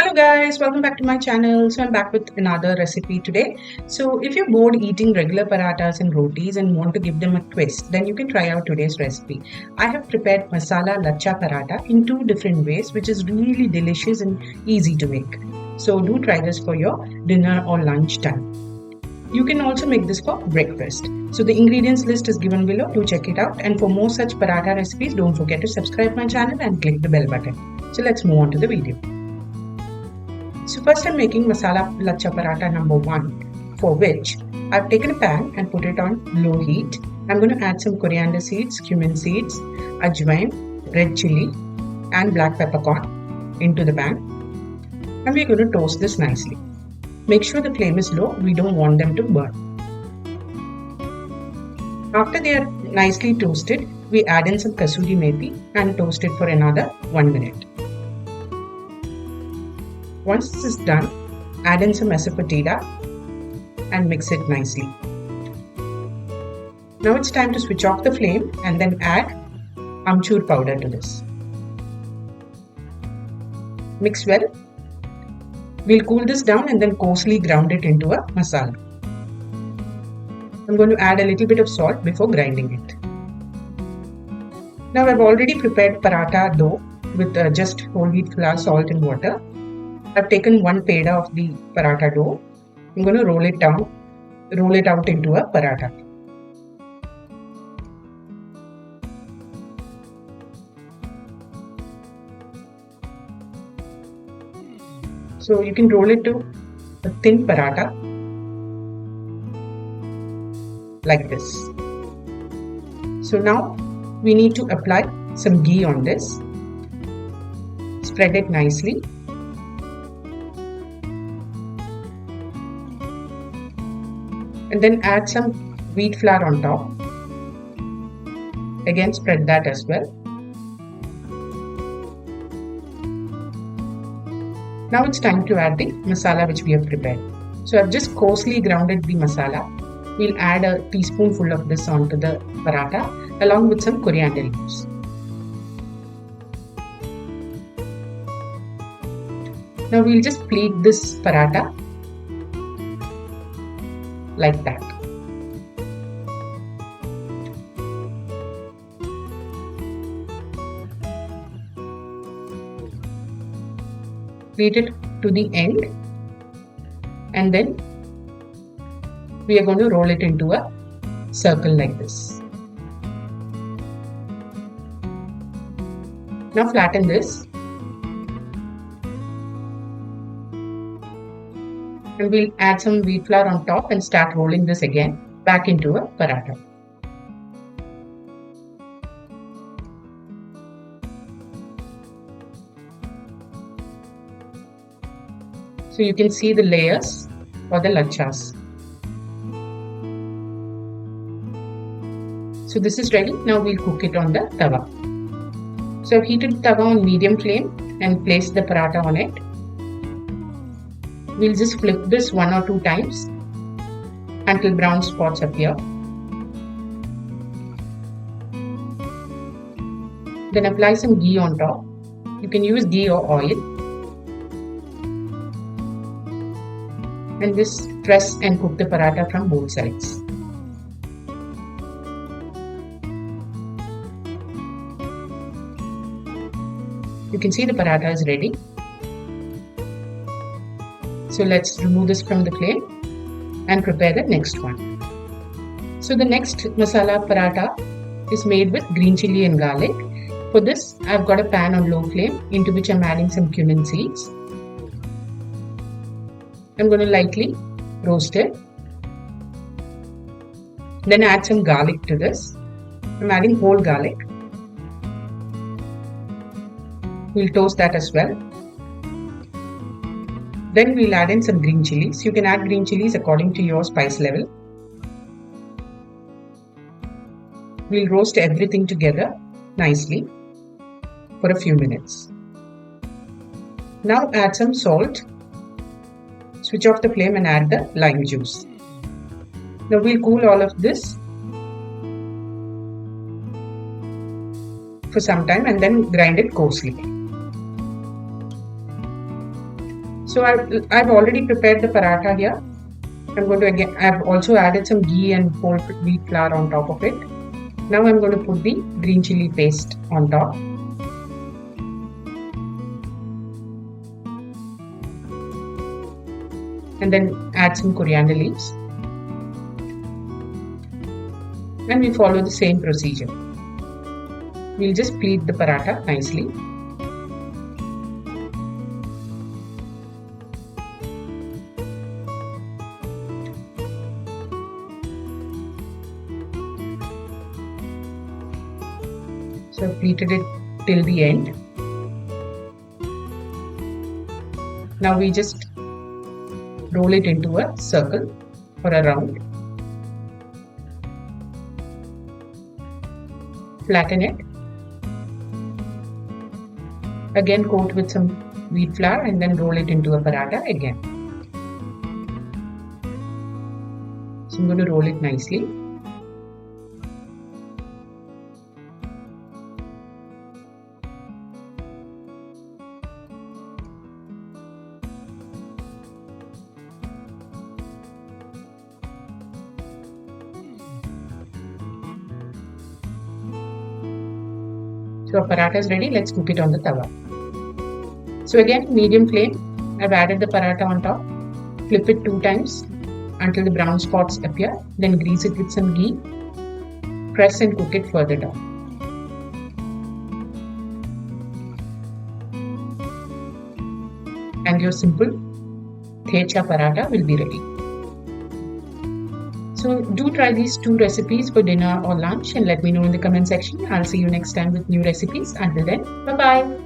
Hello guys, welcome back to my channel. So I'm back with another recipe today. So if you're bored eating regular parathas and rotis and want to give them a twist, then you can try out today's recipe. I have prepared Masala Lachha paratha in two different ways, which is really delicious and easy to make. So do try this for your dinner or lunch time. You can also make this for breakfast. So the ingredients list is given below. Do check it out. And for more such paratha recipes, don't forget to subscribe my channel and click the bell button. So let's move on to the video. So first I'm making Masala Lachha paratha number 1, for which I've taken a pan and put it on low heat. I'm going to add some coriander seeds, cumin seeds, Ajwain, red chilli and black peppercorn into the pan. And we're going to toast this nicely. Make sure the flame is low, we don't want them to burn. After they are nicely toasted, we add in some Kasoori methi and toast it for another 1 minute. Once this is done, add in some Asafoetida and mix it nicely. Now it's time to switch off the flame and then add Aamchur powder to this. Mix well. We'll cool this down and then coarsely ground it into a masala. I'm going to add a little bit of salt before grinding it. Now I've already prepared paratha dough with just whole wheat flour, salt and water. I've taken one peda of the paratha dough. I'm going to roll it out into a paratha. So you can roll it to a thin paratha like this. So now we need to apply some ghee on this. Spread it nicely. And then add some wheat flour on top. Again, spread that as well. Now it's time to add the masala which we have prepared. So I've just coarsely grounded the masala. We'll add a teaspoonful of this onto the paratha along with some coriander leaves. Now we'll just pleat this paratha like that. Pleat it to the end and then we are going to roll it into a circle like this. Now flatten this and we'll add some wheat flour on top and start rolling this again back into a paratha. So you can see the layers for the lachhas. So this is ready. Now we'll cook it on the tawa. So I've heated the tawa on medium flame and placed the paratha on it. We'll just flip this 1 or 2 times until brown spots appear. Then apply some ghee on top. You can use ghee or oil. And just press and cook the paratha from both sides. You can see the paratha is ready. So let's remove this from the flame and prepare the next one. So the next masala paratha is made with green chilli and garlic. For this, I've got a pan on low flame into which I'm adding some cumin seeds. I'm going to lightly roast it. Then add some garlic to this. I'm adding whole garlic. We'll toast that as well. Then we'll add in some green chilies. You can add green chilies according to your spice level. We'll roast everything together nicely for a few minutes. Now add some salt. Switch off the flame and add the lime juice. Now we'll cool all of this for some time and then grind it coarsely. So I've already prepared the paratha here. I'm going to I've also added some ghee and whole wheat flour on top of it. Now I'm going to put the green chilli paste on top. And then add some coriander leaves. And we follow the same procedure. We'll just pleat the paratha nicely. So I've pleated it till the end. Now we just roll it into a circle or a round. Flatten it. Again coat with some wheat flour and then roll it into a paratha again. So I'm going to roll it nicely. So our paratha is ready. Let's cook it on the tawa. So again, medium flame. I've added the paratha on top. Flip it 2 times until the brown spots appear. Then grease it with some ghee. Press and cook it further down. And your simple thecha paratha will be ready. So do try these 2 recipes for dinner or lunch and let me know in the comment section. I'll see you next time with new recipes. Until then, bye-bye.